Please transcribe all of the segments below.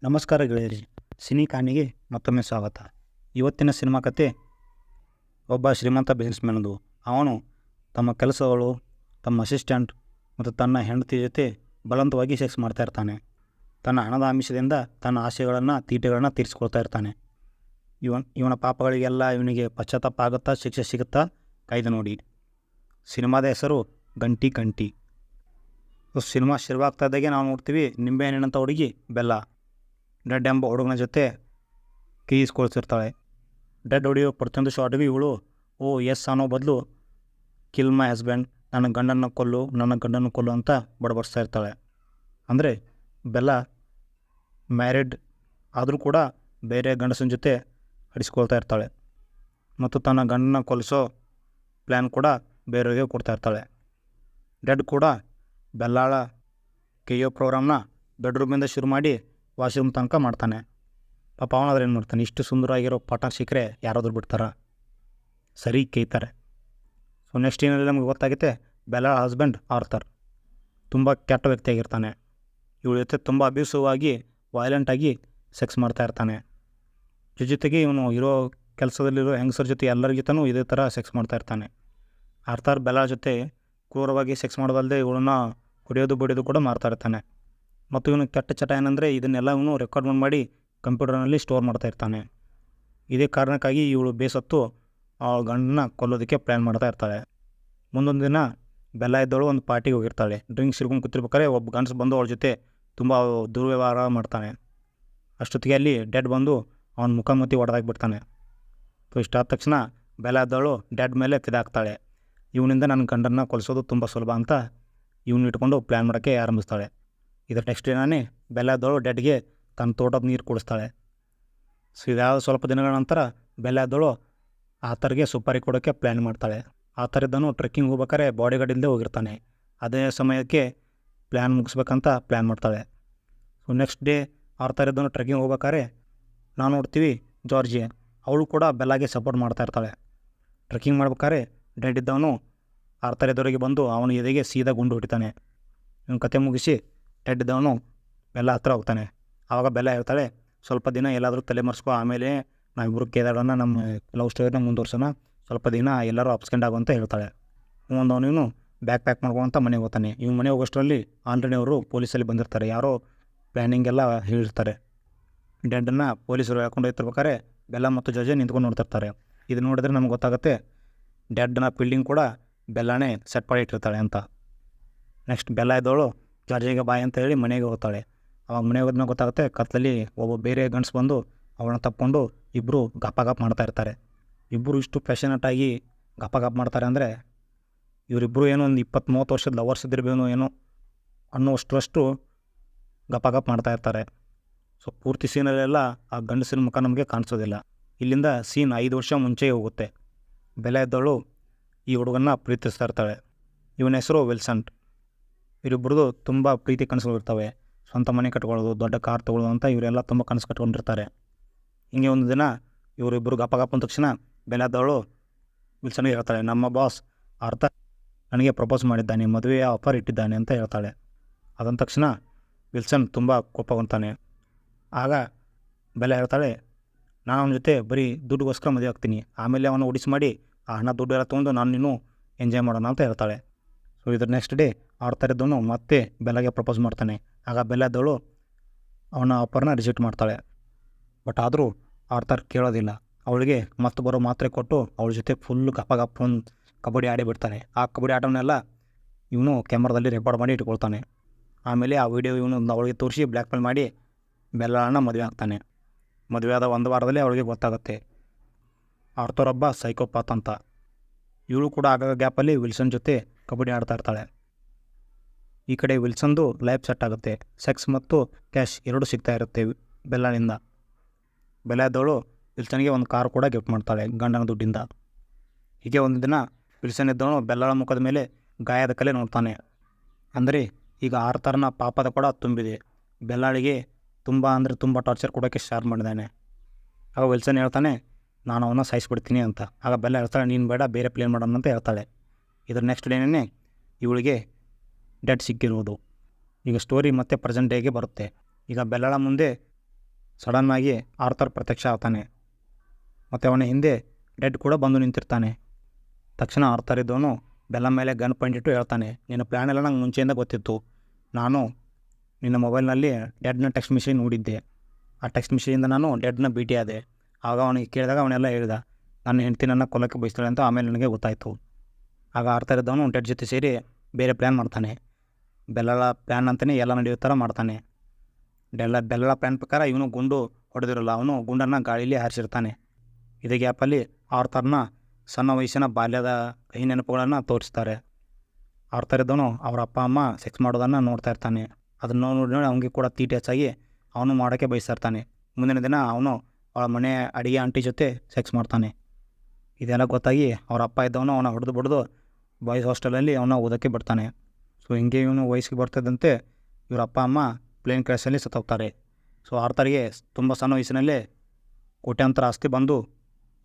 ನಮಸ್ಕಾರ ಗೆಳೆಯರಿ, ಸಿನಿ ಕಾಣಿಗೆ ಮತ್ತೊಮ್ಮೆ ಸ್ವಾಗತ. ಇವತ್ತಿನ ಸಿನಿಮಾ ಕತೆ ಒಬ್ಬ ಶ್ರೀಮಂತ ಬಿಸ್ನೆಸ್ಮ್ಯಾನದು. ಅವನು ತಮ್ಮ ಕೆಲಸಗಳು, ತಮ್ಮ ಅಸಿಸ್ಟೆಂಟ್ ಮತ್ತು ತನ್ನ ಹೆಂಡತಿ ಜೊತೆ ಬಲವಂತವಾಗಿ ಸೆಕ್ಸ್ ಮಾಡ್ತಾ ಇರ್ತಾನೆ. ತನ್ನ ಹಣದ ಆಮಿಷದಿಂದ ತನ್ನ ಆಸೆಗಳನ್ನು, ತೀಟೆಗಳನ್ನು ತೀರಿಸ್ಕೊಳ್ತಾ ಇರ್ತಾನೆ. ಇವನ ಪಾಪಗಳಿಗೆಲ್ಲ ಇವನಿಗೆ ಪಶ್ಚಾತ್ತಾಪ ಆಗುತ್ತಾ, ಶಿಕ್ಷೆ ಸಿಗುತ್ತಾ, ಕಾಯ್ದು ನೋಡಿ. ಸಿನಿಮಾದ ಹೆಸರು ಗಂಟಿ ಕಂಟಿ. ಸಿನಿಮಾ ಶುರುವಾಗ್ತಾ ಇದ್ದಾಗೆ ನಾವು ನೋಡ್ತೀವಿ, ನಿಂಬೆಹಣ್ಣಿನಂಥ ಹುಡುಗಿ ಬೆಲ್ಲ ಡೆಡ್ ಎಂಬ ಹುಡುಗನ ಜೊತೆ ಕೀಸ್ಕೊಳ್ತಿರ್ತಾಳೆ. ಡೆಡ್ ಹೊಡಿಯೋ ಪ್ರತಿಯೊಂದು ಶಾರ್ಟ್ಗೂ ಇವಳು ಎಸ್ ಅನ್ನೋ ಬದಲು ಕಿಲ್ ಮೈ ಹಸ್ಬೆಂಡ್, ನನ್ನ ಗಂಡನ್ನು ಕೊಲ್ಲು ಅಂತ ಬಡಬಡಿಸ್ತಾ ಇರ್ತಾಳೆ. ಅಂದರೆ ಬೆಲ್ಲ ಮ್ಯಾರಿಡ್ ಆದರೂ ಕೂಡ ಬೇರೆ ಗಂಡಸನ ಜೊತೆ ಹಡಿಸ್ಕೊಳ್ತಾ ಇರ್ತಾಳೆ ಮತ್ತು ತನ್ನ ಗಂಡನ ಕೊಲ್ಲಿಸೋ ಪ್ಲ್ಯಾನ್ ಕೂಡ ಬೇರೆಯವರಿಗೆ ಕೊಡ್ತಾ ಇರ್ತಾಳೆ. ಡೆಡ್ ಕೂಡ ಬೆಲ್ಲಾಳ ಕೆಯ್ಯೋ ಪ್ರೋಗ್ರಾಮ್ನ ಬೆಡ್ರೂಮಿಂದ ಶುರು ಮಾಡಿ ವಾಶ್ರೂಮ್ ತನಕ ಮಾಡ್ತಾನೆ. ಪಾಪ ಅವನಾದ್ರೆ ಏನು ಮಾಡ್ತಾನೆ, ಇಷ್ಟು ಸುಂದರವಾಗಿರೋ ಪಟಾಕ್ ಸಿಕ್ಕರೆ ಯಾರಾದರೂ ಬಿಡ್ತಾರ, ಸರಿ ಕೇಯ್ತಾರೆ. ಸೊ ನೆಕ್ಸ್ಟ್ ಏನಲ್ಲಿ ನಮಗೆ ಗೊತ್ತಾಗುತ್ತೆ, ಬೆಲ್ಲಾಳ ಹಸ್ಬೆಂಡ್ ಆರ್ಥರ್ ತುಂಬ ಕೆಟ್ಟ ವ್ಯಕ್ತಿಯಾಗಿರ್ತಾನೆ. ಇವಳ ಜೊತೆ ತುಂಬ ಅಬ್ಯೂಸಿವಾಗಿ, ವೈಲೆಂಟಾಗಿ ಸೆಕ್ಸ್ ಮಾಡ್ತಾ ಇರ್ತಾನೆ. ಜೊತೆಗೆ ಇವನು ಇರೋ ಕೆಲಸದಲ್ಲಿರೋ ಹೆಂಗಸರ ಜೊತೆ ಎಲ್ಲರ ಜೊತೆನೂ ಇದೇ ಥರ ಸೆಕ್ಸ್ ಮಾಡ್ತಾ ಇರ್ತಾನೆ. ಆರ್ಥರ್ ಬೆಲ್ಲಾಳ ಜೊತೆ ಕ್ರೂರವಾಗಿ ಸೆಕ್ಸ್ ಮಾಡೋದಲ್ಲದೆ ಇವಳನ್ನ ಹೊಡೆಯೋದು ಬಡಿಯೋದು ಕೂಡ ಮಾಡ್ತಾ ಇರ್ತಾನೆ. ಮತ್ತು ಇವನು ಕೆಟ್ಟ ಚಟ ಏನಂದರೆ, ಇದನ್ನೆಲ್ಲ ಇವನು ರೆಕಾರ್ಡ್ ಮಾಡಿ ಕಂಪ್ಯೂಟರ್ನಲ್ಲಿ ಸ್ಟೋರ್ ಮಾಡ್ತಾ ಇರ್ತಾನೆ. ಇದೇ ಕಾರಣಕ್ಕಾಗಿ ಇವಳು ಬೇಸತ್ತು ಅವಳ ಗಂಡನ್ನ ಕೊಲ್ಲೋದಕ್ಕೆ ಪ್ಲ್ಯಾನ್ ಮಾಡ್ತಾ ಇರ್ತಾಳೆ. ಮುಂದೊಂದು ದಿನ ಬೆಲ್ಲ ಇದ್ದವಳು ಒಂದು ಪಾರ್ಟಿಗೆ ಹೋಗಿರ್ತಾಳೆ. ಡ್ರಿಂಕ್ಸ್ ಹಿಡ್ಕೊಂಡು ಕೂತಿರ್ಬೇಕಾದ್ರೆ ಒಬ್ಬ ಗಂಡಸು ಬಂದು ಅವಳ ಜೊತೆ ತುಂಬ ದುರ್ವ್ಯವಹಾರ ಮಾಡ್ತಾನೆ. ಅಷ್ಟೊತ್ತಿಗೆ ಅಲ್ಲಿ ಡೆಡ್ ಬಂದು ಅವನ ಮುಖಾಮುಖಿ ಹೊಡೆದಾಕ್ಬಿಡ್ತಾನೆ. ಸೊ ಇಷ್ಟಾದ ತಕ್ಷಣ ಬೆಲ್ಲ ಇದ್ದವಳು ಡೆಡ್ ಮೇಲೆ ಫಿದಾಗ್ತಾಳೆ. ಇವನಿಂದ ನನ್ನ ಗಂಡನ್ನ ಕೊಲಿಸೋದು ತುಂಬ ಸುಲಭ ಅಂತ ಇವನು ಇಟ್ಕೊಂಡು ಪ್ಲ್ಯಾನ್ ಮಾಡೋಕ್ಕೆ ಆರಂಭಿಸ್ತಾಳೆ. ಇದರ ನೆಕ್ಸ್ಟ್ ದಿನಾನೇ ಬೆಲ್ಲ ಇದ್ದವಳು ಡೆಡ್ಗೆ ತನ್ನ ತೋಟದ ನೀರು ಕುಡಿಸ್ತಾಳೆ. ಸೊ ಇದಾದ ಸ್ವಲ್ಪ ದಿನಗಳ ನಂತರ ಬೆಲ್ಲ ಇದ್ದವಳು ಆತರಿಗೆ ಸುಪಾರಿ ಕೊಡೋಕ್ಕೆ ಪ್ಲ್ಯಾನ್ ಮಾಡ್ತಾಳೆ. ಆತರಿದ್ದನು ಟ್ರೆಕ್ಕಿಂಗ್ ಹೋಗ್ಬೇಕಾದ್ರೆ ಬಾಡಿ ಗಾರ್ಡ್ ಇಲ್ಲದೆ ಹೋಗಿರ್ತಾನೆ. ಅದೇ ಸಮಯಕ್ಕೆ ಪ್ಲ್ಯಾನ್ ಮುಗಿಸ್ಬೇಕಂತ ಪ್ಲ್ಯಾನ್ ಮಾಡ್ತಾಳೆ. ಸೊ ನೆಕ್ಸ್ಟ್ ಡೇ ಆತರಿದ್ದನು ಟ್ರೆಕ್ಕಿಂಗ್ ಹೋಗ್ಬೇಕಾದ್ರೆ ನಾವು ನೋಡ್ತೀವಿ ಜಾರ್ಜಿಯಾ, ಅವಳು ಕೂಡ ಬೆಲ್ಲಾಗೆ ಸಪೋರ್ಟ್ ಮಾಡ್ತಾ ಇರ್ತಾಳೆ. ಟ್ರೆಕ್ಕಿಂಗ್ ಮಾಡ್ಬೇಕಾದ್ರೆ ಡೆಡ್ ಇದ್ದವನು ಆರ್ಥರ್ ಎದುರಿಗೆ ಬಂದು ಅವನ ಎದೆಗೆ ಸೀದಾ ಗುಂಡು ಹೊಡಿತಾನೆ. ಇವನು ಕತೆ ಮುಗಿಸಿ ಡೆಡ್ ಇದ್ದವನು ಬೆಲ್ಲ ಹತ್ರ ಹೋಗ್ತಾನೆ. ಆವಾಗ ಬೆಲ್ಲ ಹೇಳ್ತಾಳೆ, ಸ್ವಲ್ಪ ದಿನ ಎಲ್ಲಾದರೂ ತಲೆಮರೆಸ್ಕೊ, ಆಮೇಲೆ ನಾವಿಬ್ಬರು ಕೇದಾರನ ನಮ್ಮ ಲವ್ ಸ್ಟೋರಿನ ಮುಂದುವರ್ಸೋಣ, ಸ್ವಲ್ಪ ದಿನ ಎಲ್ಲರೂ ಅಪ್ಸ್ಕೆಂಡ್ ಅಂತ ಹೇಳ್ತಾಳೆ. ಇವನು ಬ್ಯಾಗ್ ಪ್ಯಾಕ್ ಮಾಡ್ಕೊಂತ ಮನೆಗೆ ಹೋಗ್ತಾನೆ. ಇವ್ನು ಮನೆ ಹೋಗೋಷ್ಟರಲ್ಲಿ ಆಲ್ರೆಡಿ ಅವರು ಪೊಲೀಸಲ್ಲಿ ಬಂದಿರ್ತಾರೆ. ಯಾರೋ ಪ್ಲ್ಯಾನಿಂಗ್ ಎಲ್ಲ ಹೇಳಿರ್ತಾರೆ. ಡೆಡ್ಡನ್ನು ಪೊಲೀಸರು ಹಾಕೊಂಡು ಹೋಗ್ತಿರ್ಬೇಕಾದ್ರೆ ಬೆಲ್ಲ ಮತ್ತು ಜೊಜೆ ನಿಂತ್ಕೊಂಡು ನೋಡ್ತಿರ್ತಾರೆ. ಇದು ನೋಡಿದ್ರೆ ನಮ್ಗೆ ಗೊತ್ತಾಗುತ್ತೆ ಡೆಡ್ನ ಫೀಲ್ಡಿಂಗ್ ಕೂಡ ಬೆಲ್ಲನೇ ಸೆಟ್ ಮಾಡಿ ಇಟ್ಟಿರ್ತಾಳೆ ಅಂತ. ನೆಕ್ಸ್ಟ್ ಬೆಲ್ಲ ಇದ್ದವಳು ಜಾರ್ಜಿಗೆ ಬಾಯ್ ಅಂತ ಹೇಳಿ ಮನೆಗೆ ಹೋಗ್ತಾಳೆ. ಅವಾಗ ಮನೆಗೆ ಹೋದ್ಮೇಲೆ ಗೊತ್ತಾಗುತ್ತೆ, ಕತ್ತಲಲ್ಲಿ ಒಬ್ಬ ಬೇರೆ ಗಂಡ್ಸು ಬಂದು ಅವಳನ್ನ ತಪ್ಪಿಕೊಂಡು ಇಬ್ಬರು ಗಪ್ಪ ಮಾಡ್ತಾ ಇರ್ತಾರೆ. ಇಬ್ಬರು ಇಷ್ಟು ಪ್ಯಾಷನೇಟಾಗಿ ಗಪ್ಪ ಮಾಡ್ತಾರೆ ಅಂದರೆ ಇವರಿಬ್ಬರು ಏನೋ ಒಂದು 20-30 ವರ್ಷದ ಲವರ್ಸ್ ಇದ್ದಿರ್ಬೇಕೋ ಏನೋ ಅನ್ನೋಷ್ಟರಷ್ಟು ಗಪ್ಪ ಮಾಡ್ತಾ ಇರ್ತಾರೆ. ಸೊ ಪೂರ್ತಿ ಸೀನಲ್ಲೆಲ್ಲ ಆ ಗಂಡಸಿನ ಮುಖ ನಮಗೆ ಕಾಣಿಸೋದಿಲ್ಲ. ಇಲ್ಲಿಂದ ಸೀನ್ 5 ವರ್ಷ ಮುಂಚೆ ಹೋಗುತ್ತೆ. ಬೆಲೆ ಇದ್ದವಳು ಈ ಹುಡುಗನ್ನ ಪ್ರೀತಿಸ್ತಾ ಇರ್ತಾಳೆ. ಇವನ ಹೆಸರು ವಿಲ್ಸನ್. ಇವರಿಬ್ಬರದು ತುಂಬ ಪ್ರೀತಿ ಕನಸುಗಳಿರ್ತವೆ. ಸ್ವಂತ ಮನೆ ಕಟ್ಕೊಳ್ಳೋದು, ದೊಡ್ಡ ಕಾರ್ ತೊಗೊಳ್ಳೋದು ಅಂತ ಇವರೆಲ್ಲ ತುಂಬ ಕನಸು ಕಟ್ಕೊಂಡಿರ್ತಾರೆ. ಹಿಂಗೆ ಒಂದು ದಿನ ಇವರಿಬ್ಬರು ಗಪ್ಪ ಅಂದ ತಕ್ಷಣ ಬೆಲೆದವಳು ವಿಲ್ಸನ್ಗೆ ಹೇಳ್ತಾಳೆ, ನಮ್ಮ ಬಾಸ್ ಆರ್ಥರ್ ನನಗೆ ಪ್ರಪೋಸ್ ಮಾಡಿದ್ದಾನೆ, ಮದುವೆಯ ಆಫರ್ ಇಟ್ಟಿದ್ದಾನೆ ಅಂತ ಹೇಳ್ತಾಳೆ. ಅದಂದ ತಕ್ಷಣ ವಿಲ್ಸನ್ ತುಂಬ ಕೋಪಗೊಂತಾನೆ. ಆಗ ಬೆಲೆ ಹೇಳ್ತಾಳೆ, ನಾನು ಅವನ ಜೊತೆ ಬರೀ ದುಡ್ಡುಗೋಸ್ಕರ ಮದುವೆ ಆಗ್ತೀನಿ, ಆಮೇಲೆ ಅವನು ಓಡಿಸಿ ಮಾಡಿ ಆ ಹಣ ದುಡ್ಡು ಎಲ್ಲ ತೊಗೊಂಡು ನಾನು ಇನ್ನೂ ಎಂಜಾಯ್ ಮಾಡೋಣ ಅಂತ ಹೇಳ್ತಾಳೆ. ಸೊ ಇದ್ರ ನೆಕ್ಸ್ಟ್ ಡೇ ಆರ್ಥರ್ ಇದ್ದವನು ಮತ್ತೆ ಬೆಲ್ಲಗೆ ಪ್ರಪೋಸ್ ಮಾಡ್ತಾನೆ. ಆಗ ಬೆಲ್ಲ ಇದ್ದವಳು ಅವನ ಆಫರ್ನ ರಿಜೆಕ್ಟ್ ಮಾಡ್ತಾಳೆ. ಬಟ್ ಆದರೂ ಆರ್ಥರ್ ಕೇಳೋದಿಲ್ಲ. ಅವಳಿಗೆ ಮತ್ತೆ ಬರೋ ಮಾತ್ರೆ ಕೊಟ್ಟು ಅವಳ ಜೊತೆ ಫುಲ್ ಗಪ್ಪ ಕಬಡ್ಡಿ ಆಡಿ ಬಿಡ್ತಾನೆ. ಆ ಕಬಡ್ಡಿ ಆಟವನ್ನೆಲ್ಲ ಇವನು ಕ್ಯಾಮ್ರಾದಲ್ಲಿ ರೆಕಾರ್ಡ್ ಮಾಡಿ ಇಟ್ಕೊಳ್ತಾನೆ. ಆಮೇಲೆ ಆ ವಿಡಿಯೋ ಇವನು ಅವಳಿಗೆ ತೋರಿಸಿ ಬ್ಲ್ಯಾಕ್ ಮೇಲ್ ಮಾಡಿ ಬೆಲ್ಲಳನ್ನ ಮದುವೆ ಆಗ್ತಾನೆ. ಮದುವೆ ಆದ 1 ವಾರದಲ್ಲಿ ಅವಳಿಗೆ ಗೊತ್ತಾಗುತ್ತೆ ಆರ್ಥರ್ ಒಬ್ಬ ಸೈಕೋಪಾತ್ ಅಂತ. ಇವಳು ಕೂಡ ಆಗಾಗ ಗ್ಯಾಪಲ್ಲಿ ವಿಲ್ಸನ್ ಜೊತೆ ಕಬಡ್ಡಿ ಆಡ್ತಾ ಇರ್ತಾಳೆ. ಈ ಕಡೆ ವಿಲ್ಸನ್ದು ಲೈಫ್ ಸೆಟ್ ಆಗುತ್ತೆ. ಸೆಕ್ಸ್ ಮತ್ತು ಕ್ಯಾಶ್ ಎರಡೂ ಸಿಗ್ತಾ ಇರುತ್ತೆ ಬೆಲ್ಲನಿಂದ. ಬೆಲ್ಲ ಇದ್ದವಳು ವಿಲ್ಸನ್ಗೆ ಒಂದು ಕಾರ್ ಕೂಡ ಗಿಫ್ಟ್ ಮಾಡ್ತಾಳೆ ಗಂಡನ ದುಡ್ಡಿಂದ. ಹೀಗೆ ಒಂದು ದಿನ ವಿಲ್ಸನ್ ಇದ್ದವನು ಬೆಲ್ಲಳ ಮುಖದ ಮೇಲೆ ಗಾಯದ ಕಲೆ ನೋಡ್ತಾನೆ. ಅಂದರೆ ಈಗ ಆರ್ಥರ್ನ ಪಾಪದ ಕೂಡ ತುಂಬಿದೆ. ಬೆಲ್ಲಾಳಿಗೆ ತುಂಬ ಟಾರ್ಚರ್ ಕೊಡೋಕ್ಕೆ ಸ್ಟಾರ್ಟ್ ಮಾಡಿದ್ದಾನೆ. ಆಗ ವಿಲ್ಸನ್ ಹೇಳ್ತಾನೆ, ನಾನು ಅವನ್ನ ಸಾಯಿಸ್ಬಿಡ್ತೀನಿ ಅಂತ. ಆಗ ಬೆಲ್ಲ ಹೇಳ್ತಾಳೆ, ನೀನು ಬೇಡ, ಬೇರೆ ಪ್ಲೇನ್ ಮಾಡೋಣ ಅಂತ ಹೇಳ್ತಾಳೆ. ಇದ್ರ ನೆಕ್ಸ್ಟ್ ಡೇನೇ ಇವಳಿಗೆ ಡೆಡ್ ಸಿಕ್ಕಿರುವುದು. ಈಗ ಸ್ಟೋರಿ ಮತ್ತೆ ಪ್ರೆಸೆಂಟ್ ಡೇಗೆ ಬರುತ್ತೆ. ಈಗ ಬೆಲ್ಲಳ ಮುಂದೆ ಸಡನ್ನಾಗಿ ಆರ್ಥರ್ ಪ್ರತ್ಯಕ್ಷ ಆಗ್ತಾನೆ ಮತ್ತು ಅವನ ಹಿಂದೆ ಡೆಡ್ ಕೂಡ ಬಂದು ನಿಂತಿರ್ತಾನೆ. ತಕ್ಷಣ ಆರ್ಥರ್ ಇದ್ದವನು ಬೆಲ್ಲ ಮೇಲೆ ಗನ್ ಪಾಯಿಂಟ್ ಇಟ್ಟು ಹೇಳ್ತಾನೆ, ನಿನ್ನ ಪ್ಲ್ಯಾನ್ ಎಲ್ಲ ನಂಗೆ ಮುಂಚೆಯಿಂದ ಗೊತ್ತಿತ್ತು. ನಾನು ನಿನ್ನ ಮೊಬೈಲ್ನಲ್ಲಿ ಡೆಡ್ನ ಟೆಕ್ಸ್ಟ್ ಮೆಸೇಜ್ ನೋಡಿದ್ದೆ. ಆ ಟೆಕ್ಸ್ಟ್ ಮೆಸೇಜಿಂದ ನಾನು ಡೆಡ್ನ ಭೇಟಿ ಆದೆ. ಆಗ ಅವನಿಗೆ ಕೇಳಿದಾಗ ಅವನೆಲ್ಲ ಹೇಳ್ದ, ನನ್ನ ಹೆಂಡತಿ ನನ್ನ ಕೊಲ್ಲಕ್ಕೆ ಬಯಸ್ತಾಳೆ ಅಂತ. ಆಮೇಲೆ ನನಗೆ ಗೊತ್ತಾಯಿತು. ಆಗ ಆರ್ಥರ್ ಇದ್ದವನು ಡೆಡ್ ಜೊತೆ ಸೇರಿ ಬೇರೆ ಪ್ಲ್ಯಾನ್ ಮಾಡ್ತಾನೆ. ಬೆಲ್ಲಳ ಪ್ಲ್ಯಾನ್ ಅಂತಲೇ ಎಲ್ಲ ನಡೆಯೋ ಥರ ಮಾಡ್ತಾನೆ. ಬೆಲ್ಲಳ ಪ್ಲ್ಯಾನ್ ಪ್ರಕಾರ ಇವನು ಗುಂಡು ಹೊಡೆದಿರಲ್ಲ, ಅವನು ಗುಂಡನ್ನು ಗಾಳಿಯಲ್ಲಿ ಹಾರಿಸಿರ್ತಾನೆ. ಇದೇ ಗ್ಯಾಪಲ್ಲಿ ಆರ್ಥರ್ನ ಸಣ್ಣ ವಯಸ್ಸಿನ ಬಾಲ್ಯದ ಕಹಿ ನೆನಪುಗಳನ್ನು ತೋರಿಸ್ತಾರೆ. ಆರ್ಥರ್ ಇದ್ದವನು ಅವರ ಅಪ್ಪ ಅಮ್ಮ ಸೆಕ್ಸ್ ಮಾಡೋದನ್ನು ನೋಡ್ತಾ ಇರ್ತಾನೆ. ಅದನ್ನು ನೋಡಿ ಅವನಿಗೆ ಕೂಡ ತೀಟೆ ಹೆಚ್ಚಾಗಿ ಅವನು ಮಾಡೋಕ್ಕೆ ಬಯಸ್ತಾ ಇರ್ತಾನೆ. ಮುಂದಿನ ದಿನ ಅವನು ಅವಳ ಮನೆ ಅಡಿಗೆ ಆಂಟಿ ಜೊತೆ ಸೆಕ್ಸ್ ಮಾಡ್ತಾನೆ. ಇದೆಲ್ಲ ಗೊತ್ತಾಗಿ ಅವರ ಅಪ್ಪ ಇದ್ದವನು ಅವನ ಹೊಡೆದು ಬಾಯ್ಸ್ ಹಾಸ್ಟೆಲಲ್ಲಿ ಅವನ ಓದೋಕ್ಕೆ ಬಿಡ್ತಾನೆ. ಸೊ ಹಿಂಗೆ ಇವನು ವಯಸ್ಸಿಗೆ ಬರ್ತಿದ್ದಂತೆ ಇವರ ಅಪ್ಪ ಅಮ್ಮ ಪ್ಲೇನ್ ಕ್ರ್ಯಾಶಲ್ಲಿ ಸತ್ತೋಗ್ತಾರೆ. ಸೊ ಆರ್ಥರ್ಗೆ ತುಂಬ ಸಣ್ಣ ವಯಸ್ಸಿನಲ್ಲೇ ಕೋಟ್ಯಾಂತರ ಆಸ್ತಿ ಬಂದು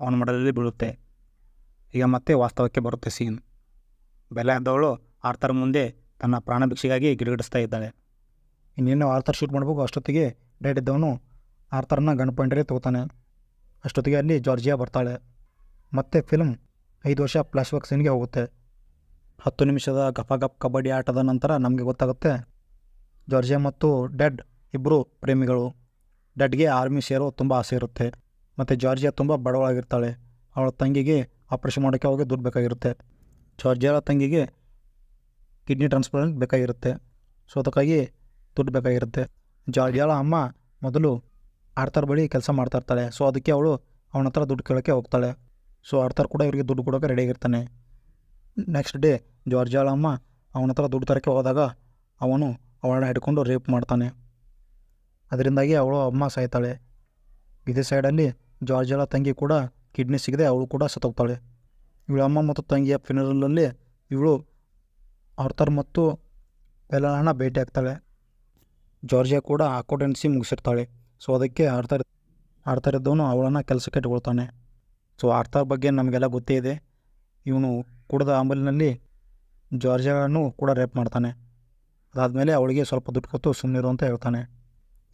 ಅವನ ಮಡಲಲ್ಲಿ ಬೀಳುತ್ತೆ. ಈಗ ಮತ್ತೆ ವಾಸ್ತವಕ್ಕೆ ಬರುತ್ತೆ ಸೀನ್. ಬೆಲ್ಲ ಇದ್ದವಳು ಆರ್ಥರ್ ಮುಂದೆ ತನ್ನ ಪ್ರಾಣ ಭಿಕ್ಷೆಗಾಗಿ ಗಿಡಗಿಡಿಸ್ತಾ ಇದ್ದಾಳೆ. ಇನ್ನೇನು ಆರ್ಥರ್ ಶೂಟ್ ಮಾಡಬೇಕು ಅಷ್ಟೊತ್ತಿಗೆ ಡೆಡ್ ಇದ್ದವನು ಆರ್ಥರ್ನ ಗನ್ ಪಾಯಿಂಟಲ್ಲಿ ತಗೋತಾನೆ. ಅಷ್ಟೊತ್ತಿಗೆ ಅಲ್ಲಿ ಜಾರ್ಜಿಯಾ ಬರ್ತಾಳೆ. ಮತ್ತು ಫಿಲ್ಮ್ 5 ವರ್ಷ ಫ್ಲ್ಯಾಶ್ಬ್ಯಾಕ್ ಸೀನ್ಗೆ ಹೋಗುತ್ತೆ. 10 ನಿಮಿಷದ ಗಫ ಕಬಡ್ಡಿ ಆಟದ ನಂತರ ನಮಗೆ ಗೊತ್ತಾಗುತ್ತೆ ಜಾರ್ಜಿಯಾ ಮತ್ತು ಡೆಡ್ ಇಬ್ಬರು ಪ್ರೇಮಿಗಳು. ಡೆಡ್ಗೆ ಆರ್ಮಿ ಸೇರೋ ತುಂಬ ಆಸೆ ಇರುತ್ತೆ. ಮತ್ತು ಜಾರ್ಜಿಯಾ ತುಂಬ ಬಡವಳಾಗಿರ್ತಾಳೆ. ಅವಳ ತಂಗಿಗೆ ಆಪ್ರೇಷನ್ ಮಾಡೋಕ್ಕೆ ಅವಾಗೆ ದುಡ್ಡು ಬೇಕಾಗಿರುತ್ತೆ. ಜಾರ್ಜಿಯಾಳ ತಂಗಿಗೆ ಕಿಡ್ನಿ ಟ್ರಾನ್ಸ್ಪ್ಲಾಂಟ್ ಬೇಕಾಗಿರುತ್ತೆ. ಸೊ ಅದಕ್ಕಾಗಿ ದುಡ್ಡು ಬೇಕಾಗಿರುತ್ತೆ. ಜಾರ್ಜಿಯಾಳ ಅಮ್ಮ ಮೊದಲು ಆರ್ಥರ್ ಬಳಿ ಕೆಲಸ ಮಾಡ್ತಾಯಿರ್ತಾಳೆ. ಸೊ ಅದಕ್ಕೆ ಅವಳು ಅವನ ಹತ್ರ ದುಡ್ಡು ಕೇಳೋಕ್ಕೆ ಹೋಗ್ತಾಳೆ. ಸೊ ಆರ್ಥರ್ ಕೂಡ ಇವರಿಗೆ ದುಡ್ಡು ಕೊಡೋಕ್ಕೆ ರೆಡಿಯಾಗಿರ್ತಾನೆ. ನೆಕ್ಸ್ಟ್ ಡೇ ಜಾರ್ಜಿಯಾಳ ಅಮ್ಮ ಅವನ ಹತ್ರ ದುಡ್ಡು ತರೋಕ್ಕೆ ಹೋದಾಗ ಅವನು ಅವಳನ್ನ ಹಿಡ್ಕೊಂಡು ರೇಪ್ ಮಾಡ್ತಾನೆ. ಅದರಿಂದಾಗಿ ಅವಳು ಅಮ್ಮ ಸಾಯ್ತಾಳೆ. ಇದೇ ಸೈಡಲ್ಲಿ ಜಾರ್ಜಿಯಾಳ ತಂಗಿ ಕೂಡ ಕಿಡ್ನಿ ಸಿಗದೆ ಅವಳು ಕೂಡ ಸತ್ತೋಗ್ತಾಳೆ. ಇವಳ ಅಮ್ಮ ಮತ್ತು ತಂಗಿಯ ಫಿನರಲಲ್ಲಿ ಇವಳು ಆರ್ಥರ್ ಮತ್ತು ಬೆಲ್ಲಳನ್ನ ಭೇಟಿ ಆಗ್ತಾಳೆ. ಜಾರ್ಜಿಯಾ ಕೂಡ ಅಕೌಂಟೆನ್ಸಿ ಮುಗಿಸಿರ್ತಾಳೆ. ಸೊ ಅದಕ್ಕೆ ಆರ್ಥರ್ ಇದ್ದವನು ಅವಳನ್ನು ಕೆಲಸಕ್ಕೆ ಇಟ್ಕೊಳ್ತಾನೆ. ಸೊ ಆರ್ಥರ್ ಬಗ್ಗೆ ನಮಗೆಲ್ಲ ಗೊತ್ತೇ ಇದೆ. ಇವನು ಕುಡಿದ ಅಂಬಲಿನಲ್ಲಿ ಜಾರ್ಜಿಯಾಳನ್ನು ಕೂಡ ರೇಪ್ ಮಾಡ್ತಾನೆ. ಅದಾದಮೇಲೆ ಅವಳಿಗೆ ಸ್ವಲ್ಪ ದುಡ್ಡು ಕೊಟ್ಟು ಸುಮ್ಮನಿರು ಅಂತ ಹೇಳ್ತಾನೆ.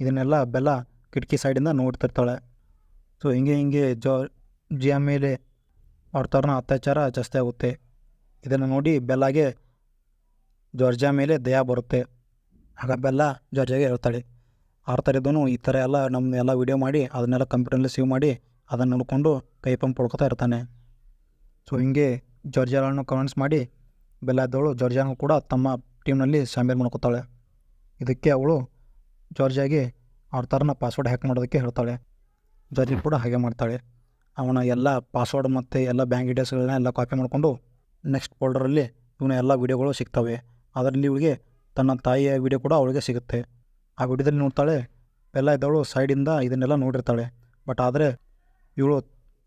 ಇದನ್ನೆಲ್ಲ ಬೆಲ್ಲ ಕಿಟಕಿ ಸೈಡಿಂದ ನೋಡ್ತಿರ್ತಾಳೆ. ಸೊ ಹಿಂಗೆ ಜಾರ್ಜಿಯಾ ಮೇಲೆ ಆರ್ಥರ್ನ ಅತ್ಯಾಚಾರ ಜಾಸ್ತಿ ಆಗುತ್ತೆ. ಇದನ್ನು ನೋಡಿ ಬೆಲ್ಲಾಗೆ ಜಾರ್ಜಿಯಾ ಮೇಲೆ ದಯಾ ಬರುತ್ತೆ. ಆಗ ಬೆಲ್ಲ ಜಾರ್ಜಿಯಾಗೆ ಹೇಳ್ತಾಳೆ, ಆರ್ಥರ್ ಇದ್ದವನು ಈ ಥರ ಎಲ್ಲ ನಮ್ಮನ್ನೆಲ್ಲ ವೀಡಿಯೋ ಮಾಡಿ ಅದನ್ನೆಲ್ಲ ಕಂಪ್ಯೂಟರ್ನಲ್ಲಿ ಸೇವ್ ಮಾಡಿ ಅದನ್ನು ನೋಡಿಕೊಂಡು ಕೈ ಪಂಪ್ ಹೊಡ್ಕೊತಾ ಇರ್ತಾನೆ. ಸೊ ಹಿಂಗೆ ಜಾರ್ಜಿಯಾಳನ್ನು ಕನ್ವಿನ್ಸ್ ಮಾಡಿ ಬೆಲ್ಲ ಇದ್ದವಳು ಜಾರ್ಜಿಯಾನು ಕೂಡ ತಮ್ಮ ಟೀಮ್ನಲ್ಲಿ ಶಾಮೀಲ್ ಮಾಡ್ಕೋತಾಳೆ. ಇದಕ್ಕೆ ಅವಳು ಜಾರ್ಜಿಯಾಗೆ ಆರ್ಥರ್ನ ಪಾಸ್ವರ್ಡ್ ಹ್ಯಾಕ್ ಮಾಡೋದಕ್ಕೆ ಹೇಳ್ತಾಳೆ. ಜಾರ್ಜಿಯಾ ಕೂಡ ಹಾಗೆ ಮಾಡ್ತಾಳೆ. ಅವನ ಎಲ್ಲ ಪಾಸ್ವರ್ಡ್ ಮತ್ತು ಎಲ್ಲ ಬ್ಯಾಂಕ್ ಡೀಟೇಲ್ಸ್ಗಳನ್ನ ಎಲ್ಲ ಕಾಪಿ ಮಾಡಿಕೊಂಡು ನೆಕ್ಸ್ಟ್ ಫೋಲ್ಡರಲ್ಲಿ ಇವನ ಎಲ್ಲ ವೀಡಿಯೋಗಳು ಸಿಗ್ತವೆ. ಅದರಲ್ಲಿ ಇವಳಿಗೆ ತನ್ನ ತಾಯಿಯ ವೀಡಿಯೋ ಕೂಡ ಅವಳಿಗೆ ಸಿಗುತ್ತೆ. ಆ ವಿಡಿಯೋದಲ್ಲಿ ನೋಡ್ತಾಳೆ ಬೆಲ್ಲ ಇದ್ದವಳು ಸೈಡಿಂದ ಇದನ್ನೆಲ್ಲ ನೋಡಿರ್ತಾಳೆ. ಬಟ್ ಆದರೆ ಇವಳು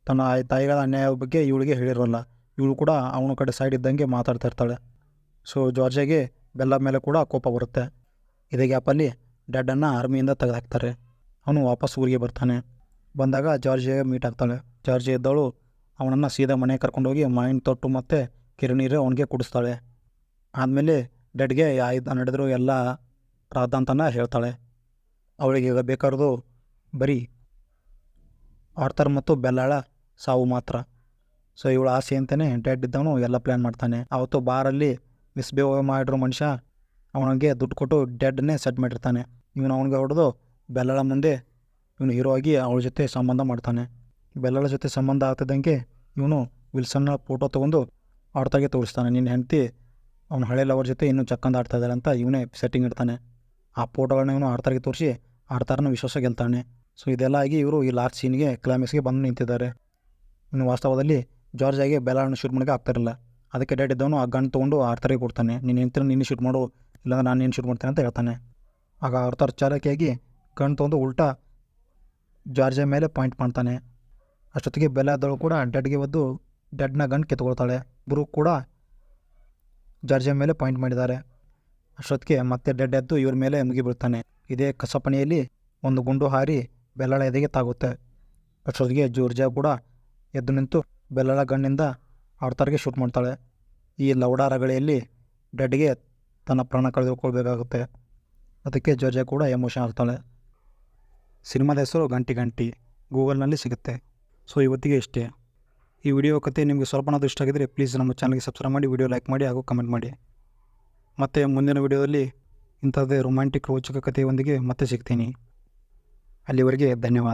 ತನ್ನ ತಾಯಿಗಳ ಅನ್ಯಾಯದ ಬಗ್ಗೆ ಇವಳಿಗೆ ಹೇಳಿರೋಲ್ಲ. ಇವಳು ಕೂಡ ಅವನ ಕಡೆ ಸೈಡ್ ಇದ್ದಂಗೆ ಮಾತಾಡ್ತಾ ಇರ್ತಾಳೆ. ಸೊ ಜಾರ್ಜಿಯಾಗೆ ಬೆಲ್ಲ ಮೇಲೆ ಕೂಡ ಕೋಪ ಬರುತ್ತೆ. ಇದೇ ಗ್ಯಾಪಲ್ಲಿ ಡೆಡ್ಡನ್ನು ಆರ್ಮಿಯಿಂದ ತೆಗೆದುಹಾಕ್ತಾರೆ. ಅವನು ವಾಪಸ್ ಊರಿಗೆ ಬರ್ತಾನೆ. ಬಂದಾಗ ಜಾರ್ಜಿಯಾಗೆ ಮೀಟ್ ಆಗ್ತಾಳೆ. ಜಾರ್ಜಿಯಾ ಇದ್ದವಳು ಅವನನ್ನು ಸೀದಾ ಮನೆಗೆ ಕರ್ಕೊಂಡೋಗಿ ಮಾವಿನ ತೊಟ್ಟು ಮತ್ತು ಕಿರುನೀರು ಅವನಿಗೆ ಕುಡಿಸ್ತಾಳೆ. ಆದಮೇಲೆ ಡೆಡ್ಗೆ ನಡೆದರೂ ಎಲ್ಲ ರಾಧಾಂತನ ಹೇಳ್ತಾಳೆ. ಅವಳಿಗೆ ಈಗ ಬೇಕಾಗಿರೋದು ಬರೀ ಆರ್ಥರ್ ಮತ್ತು ಬೆಲ್ಲಾಳ ಸಾವು ಮಾತ್ರ. ಸೊ ಇವಳ ಆಸೆ ಅಂತಲೇ ಡೆಡ್ ಇದ್ದವನು ಎಲ್ಲ ಪ್ಲ್ಯಾನ್ ಮಾಡ್ತಾನೆ. ಅವತ್ತು ಬಾರಲ್ಲಿ ಮಿಸ್ಬಿಹೇವ್ ಮಾಡಿರೋ ಮನುಷ್ಯ ಅವನಿಗೆ ದುಡ್ಡು ಕೊಟ್ಟು ಡೆಡ್ನೇ ಸೆಟ್ ಮಾಡಿರ್ತಾನೆ. ಇವನು ಅವನಿಗೆ ಹೊಡೆದು ಬೆಲ್ಲಾಳ ಮುಂದೆ ಇವನು ಹೀರೋ ಆಗಿ ಅವಳ ಜೊತೆ ಸಂಬಂಧ ಮಾಡ್ತಾನೆ. ಬೆಲ್ಲಾಳ ಜೊತೆ ಸಂಬಂಧ ಆಗ್ತಿದ್ದಂಗೆ ಇವನು ವಿಲ್ಸನ್ನ ಫೋಟೋ ತೊಗೊಂಡು ಆರ್ಥರ್ಗೆ ತೋರಿಸ್ತಾನೆ. ನಿನ್ನ ಹೆಂಡತಿ ಅವನ ಹಳೆ ಲವರ್ ಜೊತೆ ಇನ್ನೂ ಚಕ್ಕಂದು ಆಡ್ತಾ ಇದ್ದಾಳೆ ಅಂತ ಇವನೇ ಸೆಟ್ಟಿಂಗ್ ಇಡ್ತಾನೆ. ಆ ಫೋಟೋಗಳನ್ನ ಇವನು ಆರ್ಥರ್ಗೆ ತೋರಿಸಿ ಆರ್ಥರ್ನ ವಿಶ್ವಾಸ ಗೆಲ್ತಾನೆ. ಸೊ ಇದೆಲ್ಲ ಆಗಿ ಇವರು ಈ ಲಾಸ್ಟ್ ಸೀನ್ಗೆ ಕ್ಲೈಮ್ಯಾಕ್ಸ್ಗೆ ಬಂದು ನಿಂತಿದ್ದಾರೆ. ಇನ್ನು ವಾಸ್ತವದಲ್ಲಿ ಜಾರ್ಜಿಯಾಗೆ ಬೆಲ್ಲಾಳನ್ನ ಶೂಟ್ ಮಾಡೋಕ್ಕೆ ಆಗ್ತಾರಿಲ್ಲ. ಅದಕ್ಕೆ ಡೆಡ್ ಇದ್ದವನು ಆ ಗನ್ ತೊಗೊಂಡು ಆರ್ಥರ್ಗೆ ಕೊಡ್ತಾನೆ. ನೀನು ಹೆಂಡ್ತಿನ ನೀನು ಶೂಟ್ ಮಾಡು, ಇಲ್ಲಾಂದ್ರೆ ನಾನು ನೀನು ಶೂಟ್ ಮಾಡ್ತೇನೆ ಅಂತ ಹೇಳ್ತಾನೆ. ಆಗ ಆರ್ಥರ್ ಚಾಲಾಕಿಯಾಗಿ ಗನ್ ತೊಗೊಂಡು ಉಲ್ಟಾ ಜಾರ್ಜಿಯಾ ಮೇಲೆ ಪಾಯಿಂಟ್ ಮಾಡ್ತಾನೆ. ಅಷ್ಟೊತ್ತಿಗೆ ಬೆಲ್ಲ ಇದ್ದವಳು ಕೂಡ ಡೆಡ್ಗೆ ಒದ್ದು ಡೆಡ್ನ ಗನ್ ಕಿತ್ಕೊಳ್ತಾಳೆ. ಇಬ್ಬರು ಕೂಡ ಜಾರ್ಜಿಯಾ ಮೇಲೆ ಪಾಯಿಂಟ್ ಮಾಡಿದ್ದಾರೆ. ಅಷ್ಟೊತ್ತಿಗೆ ಮತ್ತೆ ಡೆಡ್ ಎದ್ದು ಇವ್ರ ಮೇಲೆ ಮುಗಿಬೀಳ್ತಾನೆ. ಇದೇ ಕಸಪಣಿಯಲ್ಲಿ ಒಂದು ಗುಂಡು ಹಾರಿ ಬೆಲ್ಲಾಳ ಎದೆಗೆ ತಾಗುತ್ತೆ. ಅಷ್ಟೊತ್ತಿಗೆ ಜಾರ್ಜಿಯಾ ಕೂಡ ಎದ್ದು ನಿಂತು ಬೆಲ್ಲಾಳ ಗಣ್ಣಿಂದ ಆರ್ಥರ್ಗೆ ಶೂಟ್ ಮಾಡ್ತಾಳೆ. ಈ ಲೌಡಾ ರಗಳೆಯಲ್ಲಿ ಡೆಡ್ಗೆ ತನ್ನ ಪ್ರಾಣ ಕಳೆದುಕೊಳ್ಬೇಕಾಗುತ್ತೆ. ಅದಕ್ಕೆ ಜಾರ್ಜಿಯಾ ಕೂಡ ಎಮೋಷನ್ ಆಗ್ತಾಳೆ. ಸಿನಿಮಾದ ಹೆಸರು ಗಂಟಿ ಗಂಟಿ, ಗೂಗಲ್ನಲ್ಲಿ ಸಿಗುತ್ತೆ. ಸೊ ಇವತ್ತಿಗೆ ಇಷ್ಟೇ. ಈ ವಿಡಿಯೋ ಕತೆ ನಿಮಗೆ ಸ್ವಲ್ಪನಾದರೂ ಇಷ್ಟ ಆಗಿದ್ದರೆ ಪ್ಲೀಸ್ ನಮ್ಮ ಚಾನಲ್ಗೆ ಸಬ್ಸ್ಕ್ರೈಬ್ ಮಾಡಿ, ವಿಡಿಯೋ ಲೈಕ್ ಮಾಡಿ ಹಾಗೂ ಕಮೆಂಟ್ ಮಾಡಿ. ಮತ್ತು ಮುಂದಿನ ವಿಡಿಯೋದಲ್ಲಿ ಇಂಥದ್ದೇ ರೊಮ್ಯಾಂಟಿಕ್ ರೋಚಕ ಕಥೆಯೊಂದಿಗೆ ಮತ್ತೆ ಸಿಗ್ತೀನಿ. ಅಲ್ಲಿವರೆಗೆ ಧನ್ಯವಾದ.